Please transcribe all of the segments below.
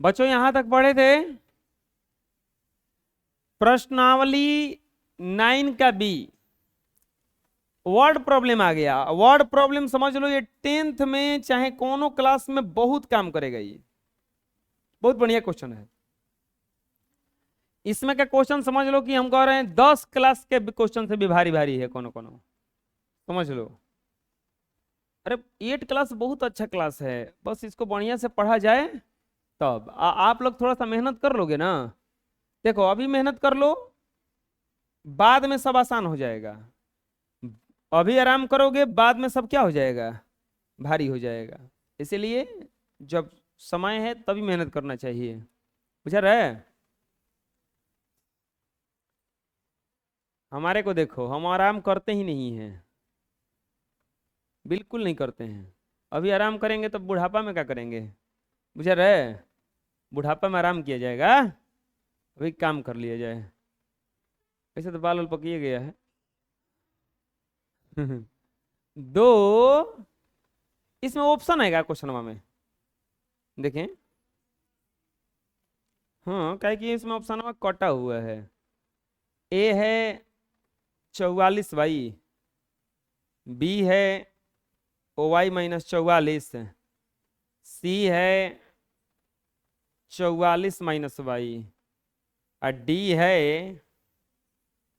बच्चों यहां तक पढ़े थे प्रश्नावली 9 का बी, वर्ड प्रॉब्लम आ गया। वर्ड प्रॉब्लम समझ लो ये 10th में चाहे कोनो क्लास में बहुत काम करेगा, ये बहुत बढ़िया क्वेश्चन है। इसमें का क्वेश्चन समझ लो कि हम कह रहे हैं 10 क्लास के क्वेश्चन से भी भारी भारी है कोनो कोनो, समझ लो। अरे 8 क्लास बहुत अच्छा क्लास है, बस इसको बढ़िया से पढ़ा जाए तब आप लोग थोड़ा सा मेहनत कर लोगे ना। देखो अभी मेहनत कर लो, बाद में सब आसान हो जाएगा। अभी आराम करोगे, बाद में सब क्या हो जाएगा, भारी हो जाएगा। इसीलिए जब समय है तभी मेहनत करना चाहिए, बुझा रहे। हमारे को देखो, हम आराम करते ही नहीं हैं, बिल्कुल नहीं करते हैं। अभी आराम करेंगे तो बुढ़ापा में क्या करेंगे, बुझा रहे। बुढ़ापा में आराम किया जाएगा, अभी काम कर लिया जाए। ऐसे तो बाल वाल पकिए गया है। दो, इसमें ऑप्शन है क्या क्वेश्चन में, देखें। हाँ क्या कि इसमें ऑप्शन में कटा हुआ है। ए है 44y, बी है OY-44, सी है 44-y, और डी है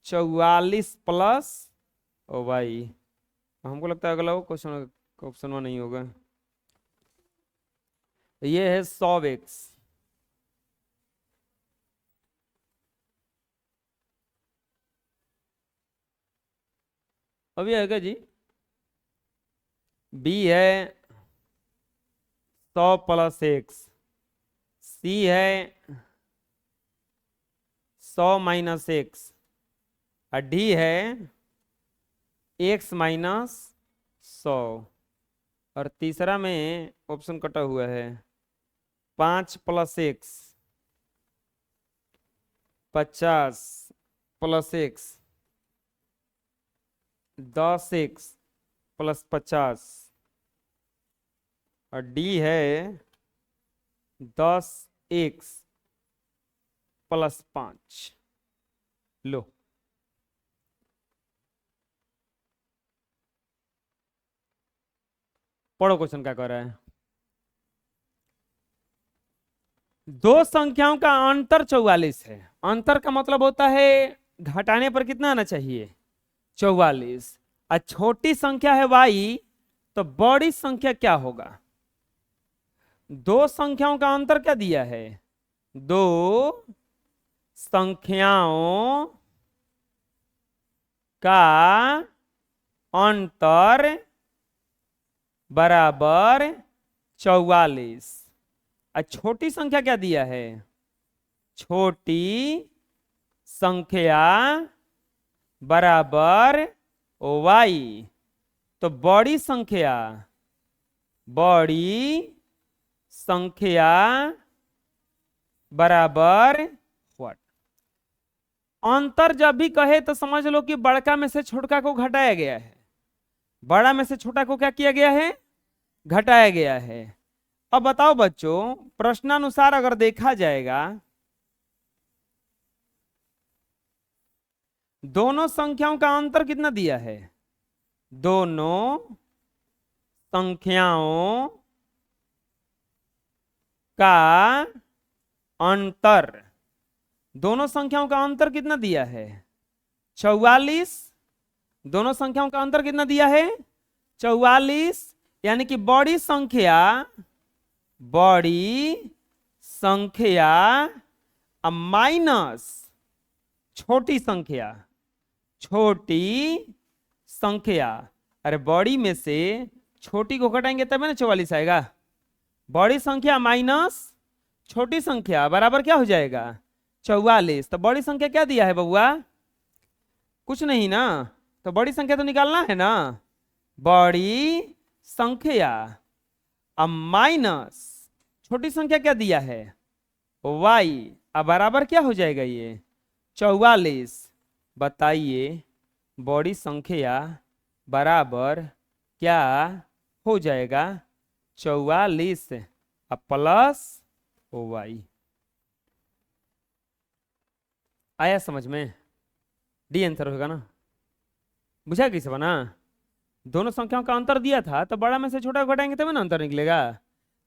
44+y। हमको लगता है अगला वो क्वेश्चन ऑप्शन में नहीं होगा। ये है 100x, अभी आएगा जी। बी है 100+x, सी है 100-x, और डी है x-100, और तीसरा में ऑप्शन कटा हुआ है 5+x, 50+x, 10x+50, और डी है 10x+5। लो पढ़ो क्वेश्चन क्या कर रहा है। दो संख्याओं का अंतर 44 है। अंतर का मतलब होता है घटाने पर कितना आना चाहिए, 44। और छोटी संख्या है y, तो बड़ी संख्या क्या होगा। दो संख्याओं का अंतर क्या दिया है, दो संख्याओं का अंतर बराबर 44। और छोटी संख्या क्या दिया है, छोटी संख्या बराबर y, तो बड़ी संख्या बराबर व्हाट। अंतर जब भी कहे तो समझ लो कि बड़का में से छोटका को घटाया गया है, बड़ा में से छोटा को क्या किया गया है, घटाया गया है। अब बताओ बच्चों, प्रश्नानुसार अगर देखा जाएगा, दोनों संख्याओं का अंतर कितना दिया है, दोनों संख्याओं का अंतर, दोनों संख्याओं का अंतर कितना दिया है, 44। दोनों संख्याओं का अंतर कितना दिया है, 44। यानी कि बड़ी संख्या माइनस छोटी संख्या। अरे बड़ी में से छोटी को घटाएंगे तब ना 44 आएगा। बड़ी संख्या माइनस छोटी संख्या बराबर क्या हो जाएगा, 44। तो बड़ी संख्या क्या दिया है बबुआ, कुछ नहीं ना, तो बड़ी संख्या तो निकालना है ना। बड़ी संख्या अब माइनस छोटी संख्या क्या दिया है, y, अब बराबर क्या हो जाएगा ये 44। बताइए बड़ी संख्या बराबर क्या हो जाएगा, 44 अब प्लस ओ वाई। आया समझ में? डी आंसर होगा ना। बुझा कैसे बना? दोनों संख्याओं का अंतर दिया था तो बड़ा में से छोटा को घटाएंगे तभी ना अंतर निकलेगा।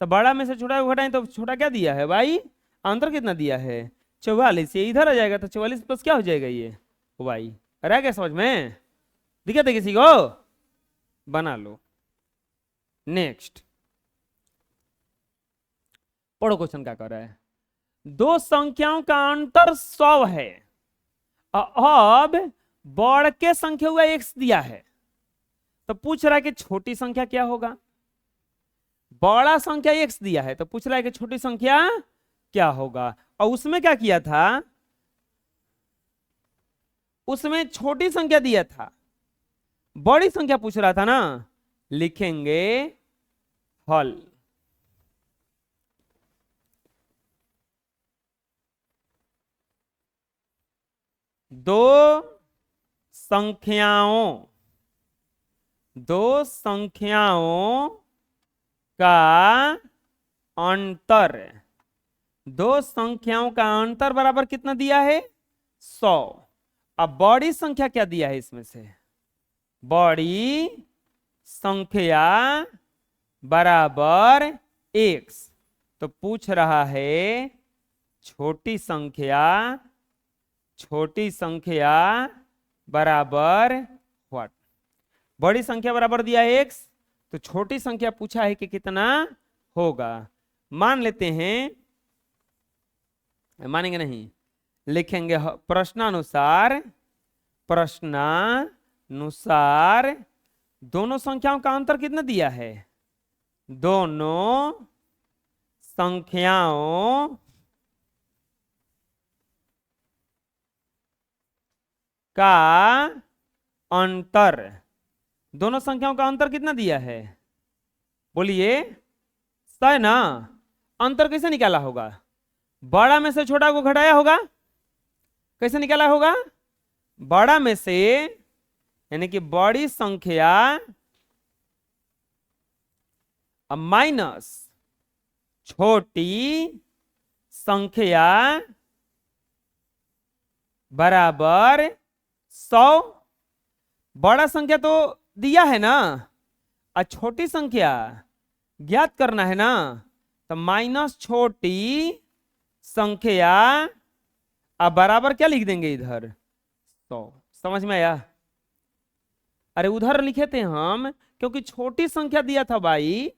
तो बड़ा में से छोटा को घटाएं तो छोटा क्या दिया है भाई? अंतर कितना दिया है? 44। ये इधर आ जाएगा तो 44 प्लस क्या हो जाएगा ये? वाई। अरे क्या समझ में? दिक्कत है किसी को? बना लो। नेक्स्ट पढ़ो क्वेश्चन क्या कर रहा है। दो संख्याओं का अंतर 100 है। अब बढ़ के संख्या हुआ x दिया है तो पूछ रहा है कि छोटी संख्या क्या होगा। बड़ा संख्या x दिया है तो पूछ रहा है कि छोटी संख्या क्या होगा। और उसमें क्या किया था? उसमें छोटी संख्या दिया था, बड़ी संख्या पूछ रहा था ना। लिखेंगे हल। दो संख्याओं का अंतर, दो संख्याओं का अंतर बराबर कितना दिया है? 100। अब बड़ी संख्या क्या दिया है इसमें से? बड़ी संख्या बराबर x। तो पूछ रहा है छोटी संख्या बराबर व्हाट? बड़ी संख्या बराबर दिया है x, तो छोटी संख्या पूछा है कि कितना होगा। मान लेते हैं, मानेंगे नहीं, लिखेंगे प्रश्नानुसार दोनों संख्याओं का अंतर कितना दिया है? दोनों संख्याओं का अंतर, दोनों संख्याओं का अंतर कितना दिया है? बोलिए, 100 है ना। अंतर कैसे निकाला होगा? बड़ा में से छोटा को घटाया होगा। कैसे निकाला होगा? बड़ा में से, यानी कि बड़ी संख्या माइनस छोटी संख्या बराबर 100। बड़ा संख्या तो दिया है ना, और छोटी संख्या ज्ञात करना है ना, तो माइनस छोटी संख्या अब बराबर क्या लिख देंगे इधर? 100। समझ में आया? अरे उधर लिखे थे हम, क्योंकि छोटी संख्या दिया था भाई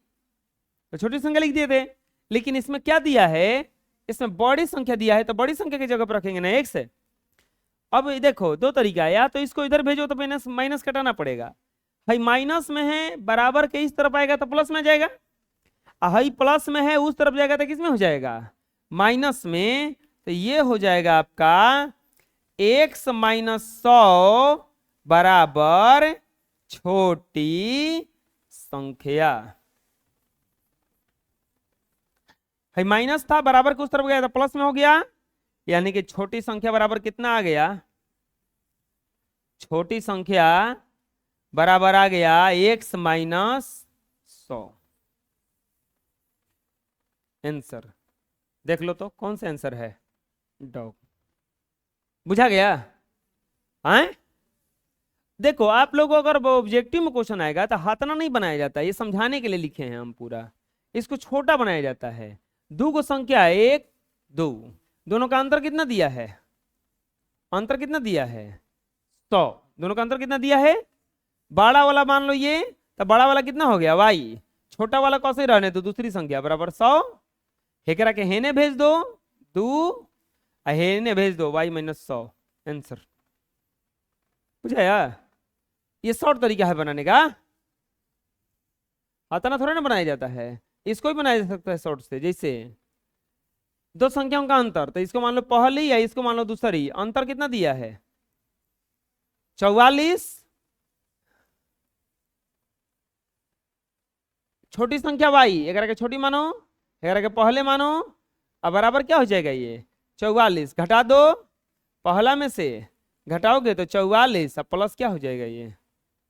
तो छोटी संख्या लिख दिए थे, लेकिन इसमें क्या दिया है? इसमें बड़ी संख्या दिया है तो बड़ी संख्या की जगह पर रखेंगे ना x। अब देखो दो तरीका है, या तो इसको इधर भेजो तो माइनस माइनस कटाना पड़ेगा। भाई माइनस में है, बराबर के इस तरफ आएगा तो प्लस में जाएगा, हाई प्लस में है उस तरफ जाएगा तो किस में हो जाएगा? माइनस में। तो ये हो जाएगा आपका x माइनस 100 बराबर छोटी संख्या। भाई माइनस था, बराबर के उस तरफ गया तो प्लस में हो गया, यानी कि छोटी संख्या बराबर कितना आ गया? छोटी संख्या बराबर आ गया x माइनस 100। आंसर देख लो तो कौन सा आंसर है? डॉग। बुझा गया? आए देखो, आप लोगों अगर ऑब्जेक्टिव में क्वेश्चन आएगा तो हाथना नहीं बनाया जाता, ये समझाने के लिए लिखे हैं हम पूरा। इसको छोटा बनाया जाता है। दो को संख्या 1 2, दोनों का अंतर कितना दिया है? अंतर कितना दिया है? 100। दोनों का अंतर कितना दिया है? बड़ा वाला मान लो ये, तो बड़ा वाला कितना हो गया y, छोटा वाला कैसे रहने दो दूसरी संख्या बराबर 100। हेकरा के हेने भेज दो 2, हेने भेज दो y माइनस 100। आंसर बुझा यार? ये शॉर्ट तरीका है बनाने का, इतना थोड़ा ना बनाया जाता है, इसको ही बनाया जा सकता है शॉर्ट से। जैसे दो संख्याओं का अंतर, तो इसको मान लो पहली या इसको मान लो दूसरी, अंतर कितना दिया है? 44। छोटी संख्या y, एक के छोटी मानो, एक के पहले मानो, अब बराबर क्या हो जाएगा? ये 44 घटा दो, पहला में से घटाओगे तो 44 अब प्लस क्या हो जाएगा? ये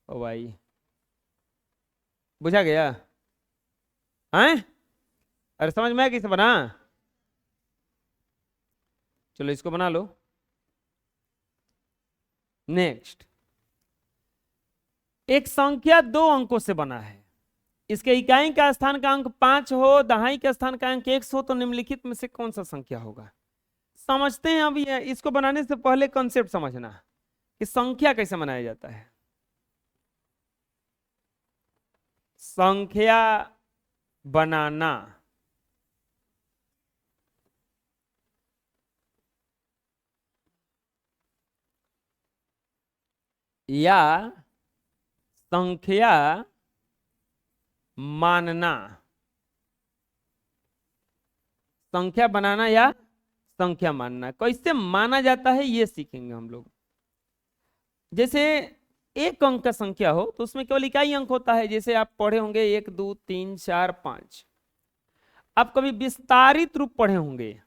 ओ भाई बुझा गया? हैं? अरे समझ में आया कैसे बना? चलो इसको बना लो। नेक्स्ट, एक संख्या 2 अंकों से बना है, इसके इकाई का स्थान का अंक 5 हो, दहाई के स्थान का अंक 1 हो, तो निम्नलिखित में से कौन सा संख्या होगा? समझते हैं अभी। इसको बनाने से पहले कॉन्सेप्ट समझना कि संख्या कैसे बनाया जाता है। संख्या बनाना या संख्या मानना, संख्या बनाना या संख्या मानना, कैसे माना जाता है ये सीखेंगे हम लोग। जैसे एक अंक का संख्या हो तो उसमें केवल इकाई अंक होता है, जैसे आप पढ़े होंगे 1 2 3 4 5। आप कभी विस्तारित रूप पढ़े होंगे,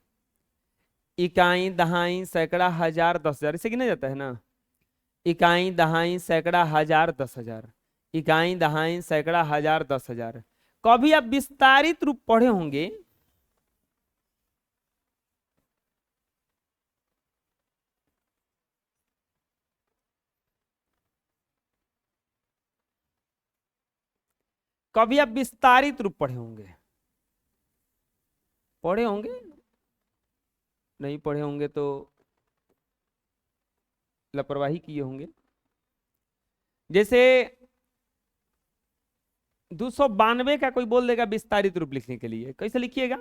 इकाई दहाई सैकड़ा हजार 10,000, इसे गिना जाता है ना। इकाई दहाई सैकड़ा हजार 10,000, इकाई दहाई सैकड़ा हजार 10,000। कभी आप विस्तारित रूप पढ़े होंगे, कभी आप विस्तारित रूप पढ़े होंगे? पढ़े होंगे? नहीं पढ़े होंगे तो लापरवाही किए होंगे। जैसे 292 का कोई बोल देगा विस्तारित रूप लिखने के लिए, कैसे लिखिएगा?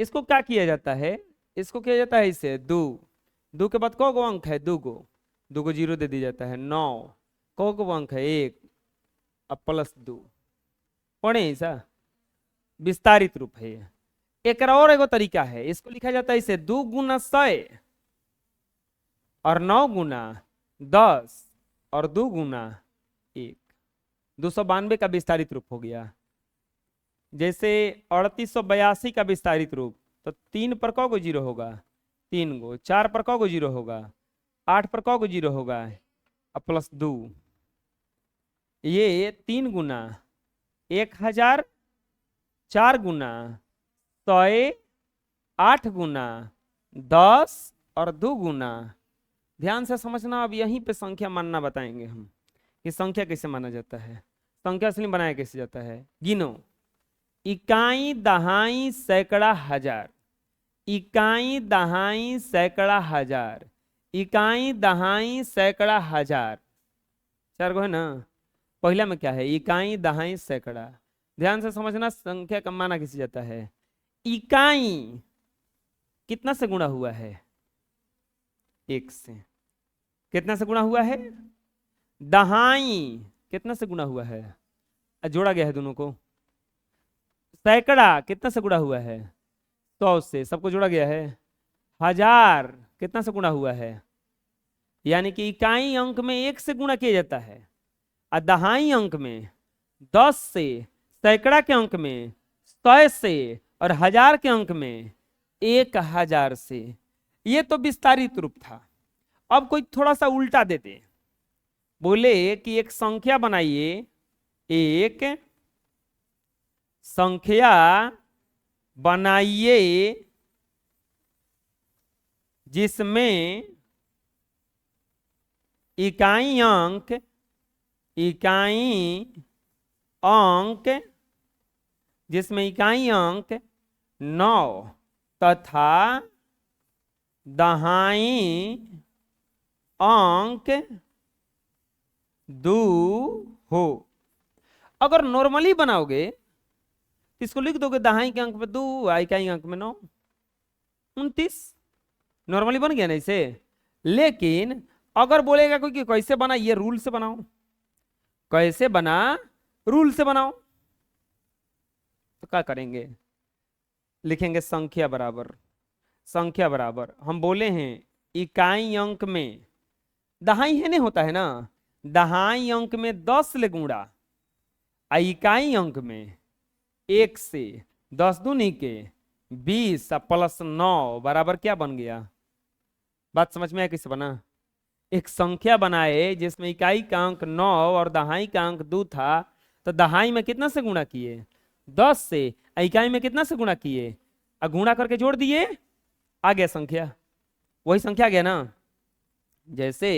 इसको क्या किया जाता है? इसको किया जाता है इसे 2 के बाद कौ गो अंक है? 2 को 0 दे दिया जाता है। 9 कौ गो अंक है? 1, अब +2। पढ़े ऐसा विस्तारित रूप है ये। एक और एगो तरीका है, इसको लिखा जाता है इसे 2 गुना 100 और 9 गुना 10 और 2 गुना 1। 292 का विस्तारित रूप हो गया। जैसे 3882 का विस्तारित रूप, तो 3 पर कौ गो 0 होगा? 3 गो। 4 पर कौ गो 0 होगा? 8 पर कौ गो 0 होगा? अब +2। ये 3 गुना 1000, 4 गुना 100, 8 गुना 10 और 2 गुना। ध्यान से समझना, अब यहीं पे संख्या मानना बताएंगे हम कि संख्या कैसे माना जाता है, संख्या असली बनाया कैसे जाता है। गिनो, इकाई दहाई सैकड़ा हजार, इकाई दहाई सैकड़ा हजार, इकाई दहाई सैकड़ा हजार। 4 गो है ना। पहला में क्या है? इकाई दहाई सैकड़ा। ध्यान से समझना, संख्या का माना कैसे जाता है। इकाई कितना से गुणा हुआ है? 1 से। कितना से गुणा हुआ है? दहाई कितना से गुणा हुआ है? जोड़ा गया है दोनों को। सैकड़ा कितना से गुणा हुआ है? 100 से, सबको जोड़ा गया है। हजार कितना से गुणा हुआ है? यानी कि इकाई अंक में 1 से गुणा किया जाता है, और दहाई अंक में 10 से, सैकड़ा के अंक में 100 से, और हजार के अंक में 1000 से। ये तो विस्तारित रूप था। अब कोई थोड़ा सा उल्टा देते, बोले कि एक संख्या बनाइए, एक संख्या बनाइए जिसमें इकाई अंक जिसमें इकाई अंक 9 तथा दहाई अंक 2 हो। अगर नॉर्मली बनाओगे तो इसको लिख दोगे दहाई के अंक में 2, इकाई अंक में 9, 29। नॉर्मली बन गया ना इसे। लेकिन अगर बोलेगा कोई कि कैसे बना, ये रूल से बनाओ, कैसे बना, रूल से बनाओ, तो क्या करेंगे? लिखेंगे संख्या बराबर, संख्या बराबर, हम बोले हैं इकाई अंक में दहाई है नहीं होता है ना, दहाई अंक में 10 ले गुणा, इकाई अंक में 1 से 10 दूनी के 20 +9 बराबर क्या बन गया? बात समझ में आया कैसे बना? एक संख्या बनाए जिसमें इकाई का अंक 9 और दहाई का अंक 2 था, तो दहाई में कितना से गुणा किए? 10 से। इकाई में कितना से गुणा किए? गुणा करके जोड़ दिए आ गया संख्या, वही संख्या आ गया ना। जैसे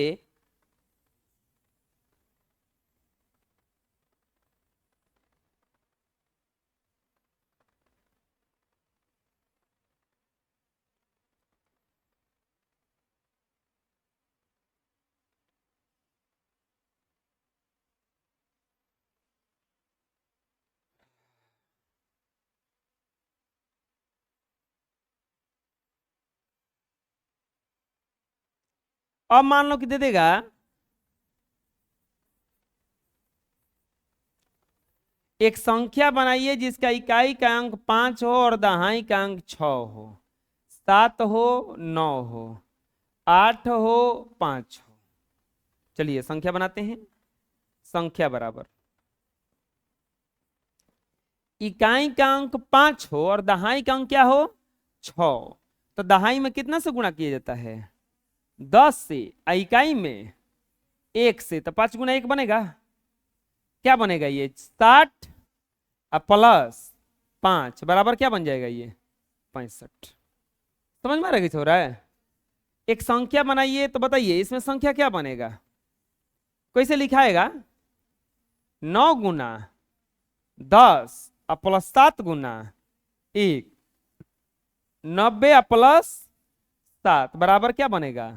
अब मान लो कि दे देगा एक संख्या बनाइए जिसका इकाई का अंक 5 हो और दहाई का अंक 6 हो, 7 हो, 9 हो, 8 हो, 5 हो। चलिए संख्या बनाते हैं। संख्या बराबर इकाई का अंक 5 हो और दहाई का अंक क्या हो, 6। तो दहाई में कितना से गुणा किया जाता है, 10 से। इकाई में 1 से, तो 5 गुना 1 बनेगा, क्या बनेगा ये 60 प्लस 5 बराबर क्या बन जाएगा ये 65। समझ में आ रहा है, हो रहा है। एक संख्या बनाइए तो बताइए इसमें संख्या क्या बनेगा, कैसे लिखाएगा, 9 गुना 10 प्लस 7 गुना 1, 90 प्लस 7 बराबर क्या बनेगा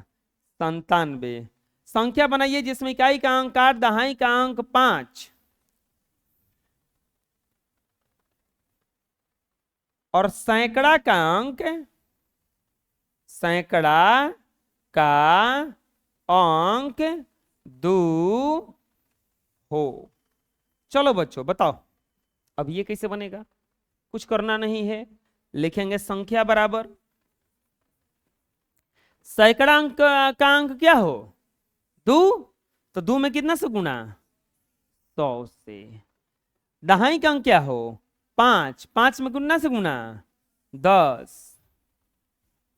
97। संख्या बनाइए जिसमें इकाई का अंक 8, दहाई का अंक 5 और सैकड़ा का अंक, सैकड़ा का अंक 2 हो। चलो बच्चों बताओ अब ये कैसे बनेगा, कुछ करना नहीं है, लिखेंगे संख्या बराबर सैकड़ा अंक का अंक क्या हो 2, तो 2 में कितना से गुणा 100 से। दहाई का अंक क्या हो 5, 5 में कितना से गुणा 10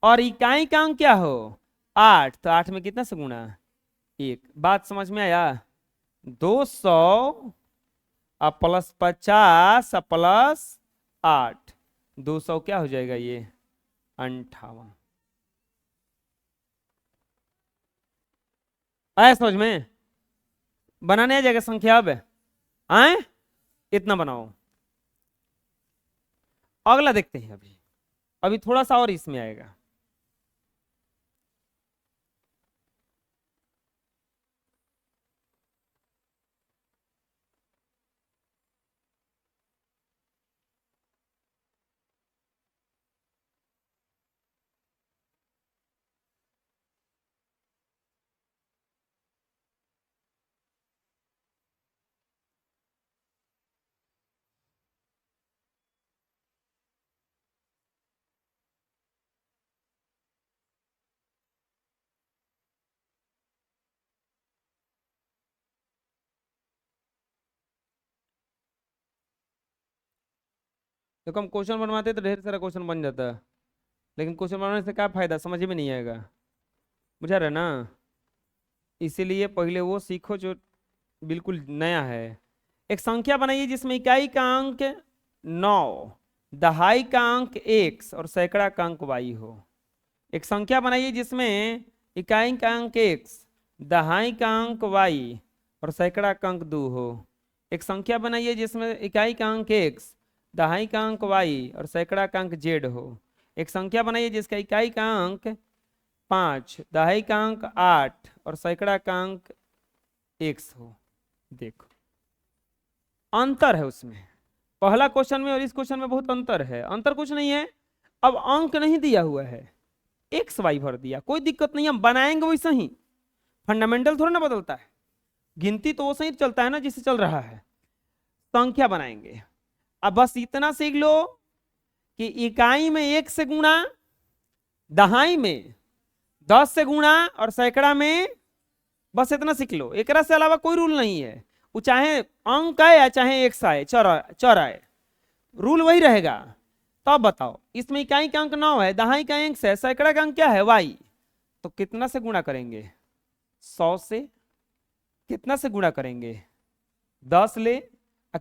और इकाई का अंक क्या हो 8, तो 8 में कितना से गुणा 1। बात समझ में आया, 200 प्लस 50 प्लस 8, 200 क्या हो जाएगा ये 58। आया समझ में, बनाने आ जाएगा संख्या। अब आए इतना बनाओ, अगला देखते हैं। अभी अभी थोड़ा सा और इसमें आएगा। देखो हम क्वेश्चन बनवाते तो ढेर सारा क्वेश्चन बन जाता है, लेकिन क्वेश्चन बनाने से क्या फायदा समझ में नहीं आएगा, बुझा रहे ना। इसीलिए पहले वो सीखो जो बिल्कुल नया है। एक संख्या बनाइए जिसमें इकाई का अंक 9, दहाई का अंक x और सैकड़ा का अंक y हो। एक संख्या बनाइए जिसमें इकाई का अंक x, दहाई का अंक y और सैकड़ा का अंक 2 हो। एक संख्या बनाइए जिसमें इकाई का अंक x, दहाई का अंक y और सैकड़ा का अंक z हो। एक संख्या बनाइए जिसका इकाई का अंक 5, दहाई का अंक 8 और सैकड़ा का अंक x हो। देखो अंतर है उसमें, पहला क्वेश्चन में और इस क्वेश्चन में बहुत अंतर है। अंतर कुछ नहीं है, अब अंक नहीं दिया हुआ है, एक्स वाई भर दिया, कोई दिक्कत नहीं, हम बनाएंगे वैसे ही, फंडामेंटल थोड़ा ना बदलता है, गिनती तो वो सही चलता है ना जिससे चल रहा है। संख्या बनाएंगे, अब बस इतना सीख लो कि इकाई में 1 से गुणा, दहाई में 10 से गुणा और सैकड़ा में, बस इतना सीख लो, एक से अलावा कोई रूल नहीं है। वो चाहे अंक आए या चाहे एक्स आए, चर आए, रूल वही रहेगा। तो अब बताओ इसमें इकाई का अंक 9 है, दहाई का अंक है, सैकड़ा का अंक क्या है y, तो कितना से गुणा करेंगे 100 से। कितना से गुणा करेंगे 10 ले,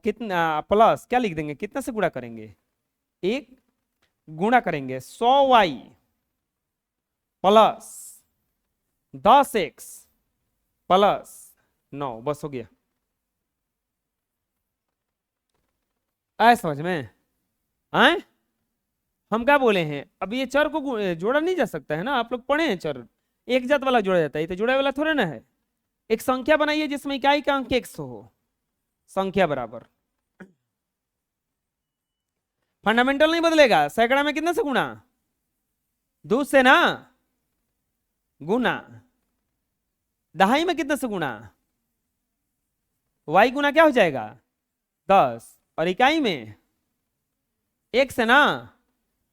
कितना प्लस क्या लिख देंगे, कितना से गुणा करेंगे 1, गुणा करेंगे 100y प्लस 10x प्लस 9, बस हो गया। आए समझ में? आए, हम क्या बोले हैं, अब ये चर को जोड़ा नहीं जा सकता है ना, आप लोग पढ़े हैं चर, एक जात वाला जोड़ा जाता है, तो जोड़ा वाला थोड़े ना है। एक संख्या बनाइए जिसमें इकाई का अंक x हो, संख्या बराबर, फंडामेंटल नहीं बदलेगा। सैकड़ा में कितने से गुणा? 2 से ना गुना। दहाई में कितने से गुणा? y गुना क्या हो जाएगा? 10। और इकाई में 1 से ना,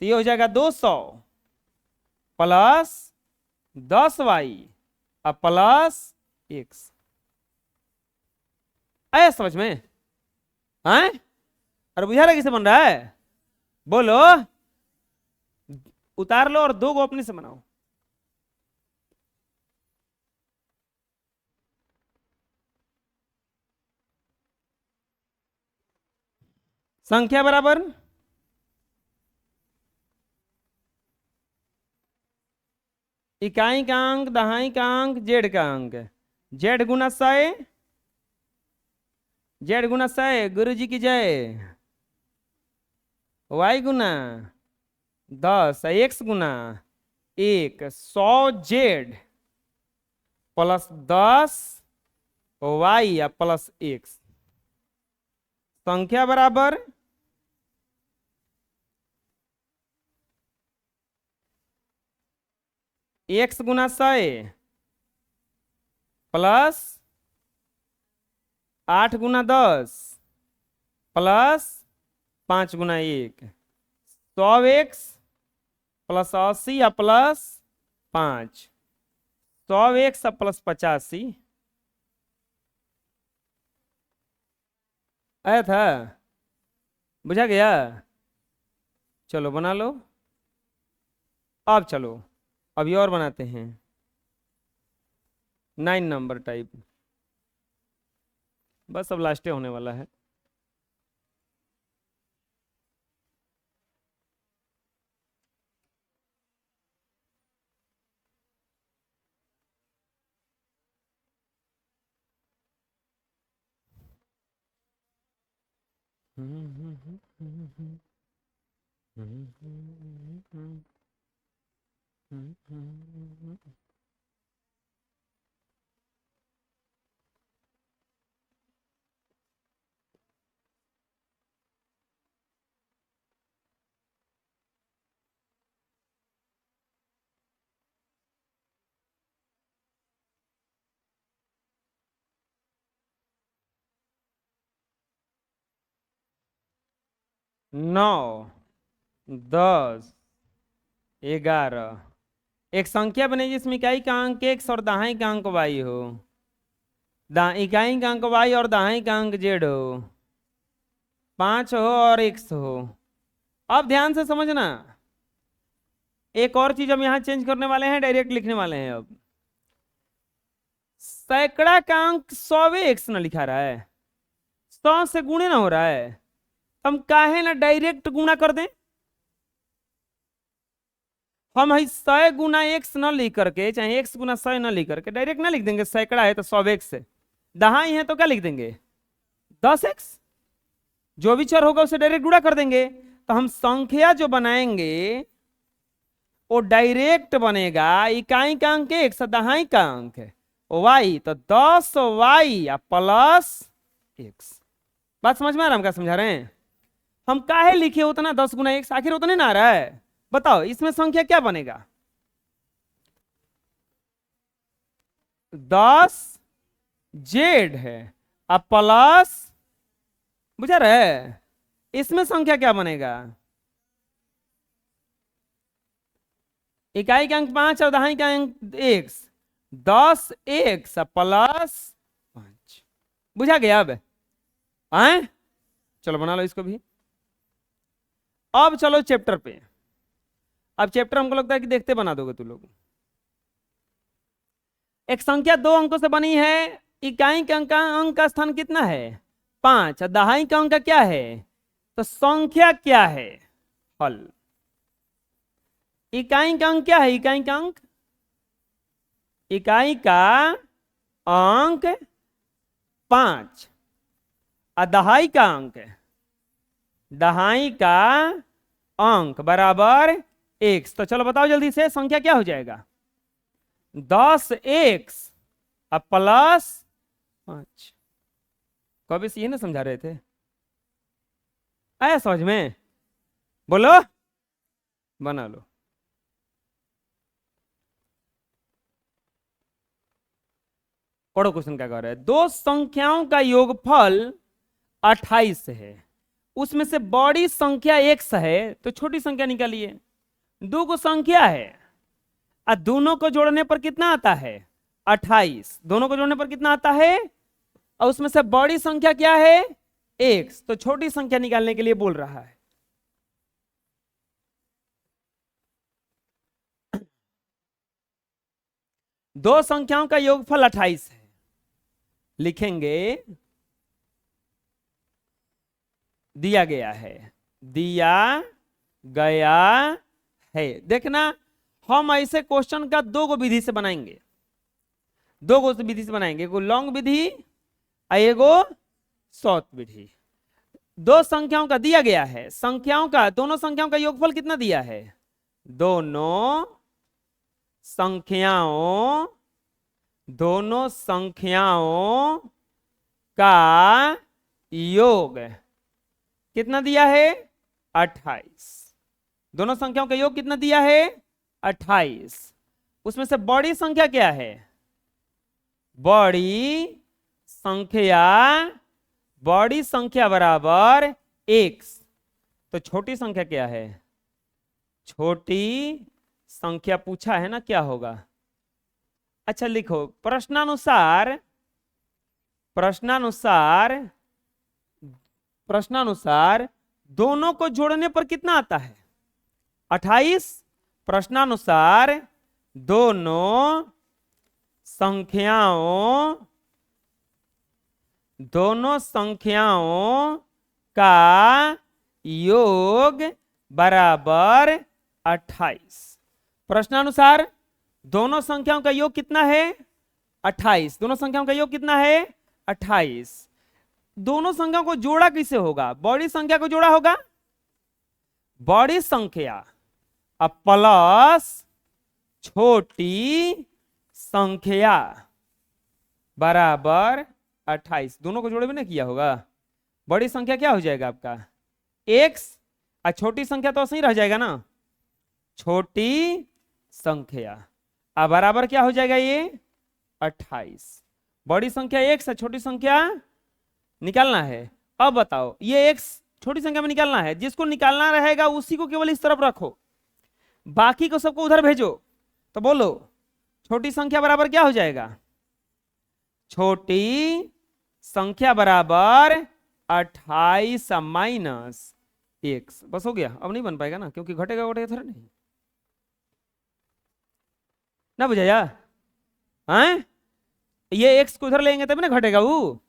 तो ये हो जाएगा 200 प्लस 10y अब प्लस x। आया समझ में? हैं? अरे बुझा रहा किसे बन रहा है? बोलो, उतार लो और 2 को अपने से बनाओ। संख्या बराबर इकाई का अंक, दहाई का अंक, जेड का अंक, जेड गुना 100, जेड गुना 100, गुरु जी की जय। वाई गुना 10, एक्स गुना 1, 100 जेड प्लस 10 वाई या प्लस एक्स। संख्या बराबर एक्स गुना 100 प्लस 8 गुना 10 प्लस 5 गुना 1, 100x प्लस 80 या प्लस 5, 100x प्लस 85 आया था? बुझा गया? चलो बना लो। अब चलो अभी और बनाते हैं 9 नंबर टाइप, बस अब लास्ट होने वाला है। नौ, 10, 11, एक संख्या बने जिसमें इकाई का अंक x और दहाई का अंक y हो, इकाई का अंक y और दहाई का अंक z हो, 5 हो और x हो। अब ध्यान से समझना, एक और चीज हम यहां चेंज करने वाले हैं, डायरेक्ट लिखने वाले हैं। अब सैकड़ा का अंक 100x ना लिखा रहा है, 100 से गुणे ना हो रहा है, हम काहे ना डायरेक्ट गुणा कर दें। हम 100 गुना x न लिख करके, चाहे x गुना 100 न लिख करके डायरेक्ट ना लिख देंगे, सैकड़ा है तो 100x है, दहाई है तो क्या लिख देंगे 10x, जो भी चर होगा उसे डायरेक्ट गुणा कर देंगे। तो हम संख्या जो बनाएंगे वो डायरेक्ट बनेगा, इकाई का अंक x, दहाई का अंक है y, तो 10y या प्लस x। बात समझ में आ रहा है? हम क्या समझा रहे हैं? हम काहे लिखे उतना 10 गुना x, आखिर उतना ना आ रहा है। बताओ इसमें संख्या क्या बनेगा? 10 जेड है अब प्लस, बुझा रहे, इसमें संख्या क्या बनेगा? इकाई का अंक 5 और दहाई का अंक x, 10x प्लस 5। बुझा गया? अब आए, चलो बना लो इसको भी। अब चलो चैप्टर पे। अब चैप्टर हमको लगता है कि देखते बना दोगे तुम लोग। एक संख्या 2 अंकों से बनी है, इकाई के अंक का स्थान कितना है 5, दहाई का अंक क्या है, तो संख्या क्या है? हल। इकाई का अंक क्या है? इकाई का अंक इकाई का अंक 5 और दहाई का अंक, दहाई का अंक बराबर x। तो चलो बताओ जल्दी से, संख्या क्या हो जाएगा? 10x अब प्लस 5। कभी से ये ना समझा रहे थे, आया समझ में? बोलो, बना लो। पढ़ो क्वेश्चन क्या कर रहा है। दो संख्याओं का योगफल 28 है, उसमें से बड़ी संख्या x है, तो छोटी संख्या निकालिए। दो को संख्या है और दोनों को जोड़ने पर कितना आता है? 28। दोनों को जोड़ने पर कितना आता है? और उसमें से बड़ी संख्या क्या है? x। तो छोटी संख्या निकालने के लिए बोल रहा है। दो संख्याओं का योगफल 28 है, लिखेंगे दिया गया है, दिया गया है। देखना, हम ऐसे क्वेश्चन का दो गो विधि से बनाएंगे, दो गो विधि से बनाएंगे, एगो लॉन्ग विधि और एगो शॉर्ट विधि। दो संख्याओं का दिया गया है, संख्याओं का, दोनों संख्याओं का योगफल कितना दिया है? दोनों संख्याओं, दोनों संख्याओं का योग कितना दिया है? 28। दोनों संख्याओं का योग कितना दिया है? 28। उसमें से बड़ी संख्या क्या है? बड़ी संख्या, बड़ी संख्या बराबर x। तो छोटी संख्या क्या है? छोटी संख्या पूछा है ना, क्या होगा? अच्छा लिखो, प्रश्नानुसार, प्रश्नानुसार, प्रश्नानुसार दोनों को जोड़ने पर कितना आता है? 28। प्रश्नानुसार दोनों संख्याओं, दोनों संख्याओं का योग बराबर 28। प्रश्नानुसार दोनों संख्याओं का योग कितना है? 28। दोनों संख्याओं का योग कितना है? 28। दोनों संख्याओं को जोड़ा किसे होगा? बड़ी संख्या को जोड़ा होगा, बड़ी संख्या अब प्लस छोटी संख्या बराबर 28। दोनों को जोड़े भी ना किया होगा, बड़ी संख्या क्या हो जाएगा आपका? x और छोटी संख्या तो सही रह जाएगा ना, छोटी संख्या अब बराबर क्या हो जाएगा? ये 28। बड़ी संख्या x है, छोटी संख्या निकालना है। अब बताओ, ये x छोटी संख्या में निकालना है, जिसको निकालना रहेगा उसी को केवल इस तरफ रखो, बाकी को सबको उधर भेजो। तो बोलो, छोटी संख्या बराबर क्या हो जाएगा? छोटी संख्या बराबर 28 माइनस x। बस हो गया, अब नहीं बन पाएगा ना, क्योंकि घटेगा घटेगा थोड़ा नहीं ना, बुझाया? हैं, ये x को उधर लेंगे तभी ना घटेगा, वो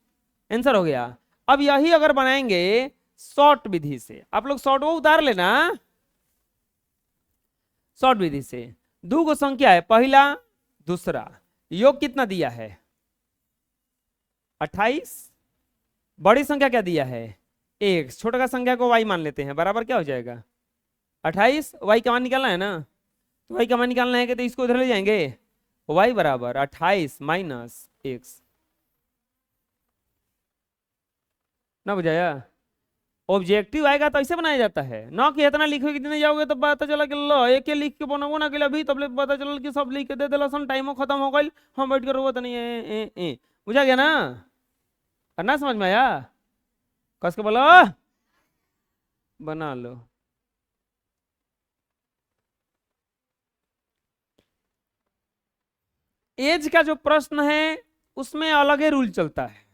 आंसर हो गया। अब यही अगर बनाएंगे शॉर्ट विधि से, आप लोग शॉर्ट वो उतार लेना, शॉर्ट विधि से दो गो संख्या है, पहला दूसरा, योग कितना दिया है? 28। बड़ी संख्या क्या दिया है? x। छोटा का संख्या को y मान लेते हैं, बराबर क्या हो जाएगा? 28। y का मान निकालना है ना, तो y का मान निकालना है कि तो इसको उधर ले जाएंगे, y बराबर 28 माइनस x ना, बुझाया? ऑब्जेक्टिव आएगा तो ऐसे बनाया जाता है ना, कि इतना लिखोगे कितने जाओगे तो पता चला कि लो एक लिख के बनाबो ना कि अभी, तब पता चल कि सब लिख के दे दिला, सन टाइमो खत्म हो गई, हम बैठ कर रोवत नहीं है। बुझा गया ना? और ना समझ में आया? कस के बोलो, बना लो। एज का जो प्रश्न है उसमें अलग ही रूल चलता है,